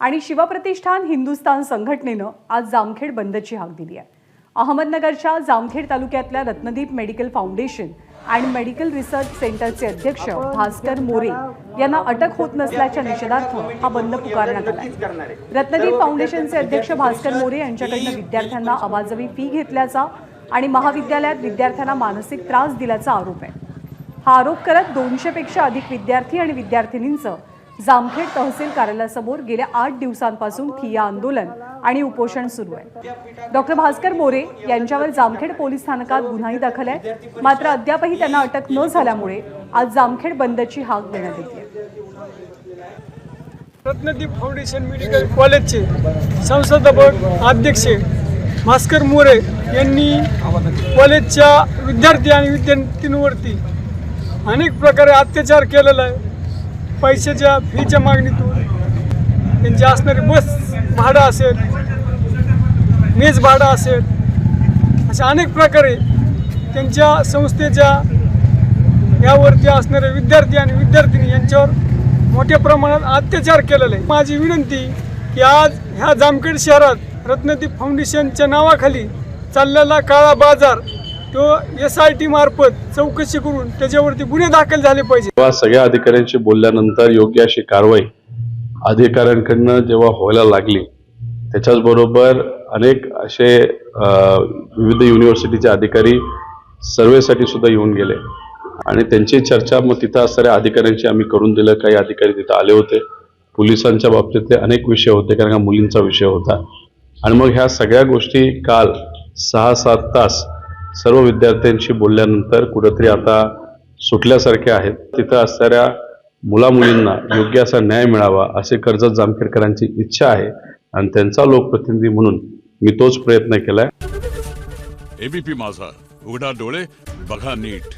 आणि शिवप्रतिष्ठान हिंदुस्थान संघटनेनं आज जामखेड बंदची हाक दिली आहे। अहमदनगरच्या जामखेड तालुक्यातल्या रत्नदीप मेडिकल फाउंडेशन आणि मेडिकल रिसर्च सेंटरचे अध्यक्ष भास्कर मोरे यांना अटक होत नसल्याच्या निषेधार्थ हा बंद पुकारण्यात आला। रत्नदीप फाउंडेशनचे अध्यक्ष भास्कर मोरे यांच्याकडून विद्यार्थ्यांना अवाजवी फी घेतल्याचा आणि महाविद्यालयात विद्यार्थ्यांना मानसिक त्रास दिल्याचा आरोप आहे। हा आरोप करत 200 पेक्षा अधिक विद्यार्थी आणि विद्यार्थिनींचं जामखेड तहसील कार्यालयासमोर गेल्या 8 दिवसांपासून ठिय्या आंदोलन आणि उपोषण सुरू आहे। डॉक्टर भास्कर मोरे यांच्यावर जामखेड पोलीस स्थानकात गुन्हाही दाखल आहे, मात्र अद्यापही त्यांना अटक न झाल्यामुळे आज जामखेड बंदची हाक देण्यात येते। रत्नदीप फाउंडेशन मेडिकल कॉलेजचे संस्थापक अध्यक्ष भास्कर मोरे यांनी कॉलेजच्या विद्यार्थी आणि विद्यार्थिनींवरती अनेक प्रकारे अत्याचार केलेला आहे। पैशाच्या फीच्या मागणीतून त्यांची असणारी बस भाडं असेल, मेस भाडं असेल, अशा अनेक प्रकारे त्यांच्या संस्थेच्या यावरती असणारे विद्यार्थी आणि विद्यार्थिनी यांच्यावर मोठ्या प्रमाणात अत्याचार केलेला आहे। माझी विनंती की आज ह्या जामखेड शहरात रत्नदीप फाउंडेशनच्या नावाखाली चाललेला काळा बाजार तो SIT मार्फत चौकशी करून त्याच्यावरती गुन्हे दाखल झाले पाहिजे। सगळ्या अधिकाऱ्यांशी बोलल्यानंतर योग्य अशी कारवाई अधिकाऱ्यांकडून जेव्हा व्हायला लागली, त्याच्याच बरोबर अनेक असे विविध युनिव्हर्सिटीचे अधिकारी सर्वेसाठी सुद्धा येऊन गेले आणि त्यांची चर्चा मग तिथं असणाऱ्या अधिकाऱ्यांशी आम्ही करून दिलं। काही अधिकारी तिथं आले होते, पोलिसांच्या बाबतीतले अनेक विषय होते, कारण का मुलींचा विषय होता। आणि मग ह्या सगळ्या गोष्टी काल 6-7 तास सर्व विद्यार्थ्यांशी बोलल्यानंतर कुठेतरी आता सुटल्यासारख्या आहेत। तिथं असणाऱ्या मुलामुलींना योग्य असा न्याय मिळावा असे कर्जत जामखेडकरांची इच्छा आहे आणि त्यांचा लोकप्रतिनिधी म्हणून मी तोच प्रयत्न केलाय। ABP माझा, उघडा डोळे बघा नीट।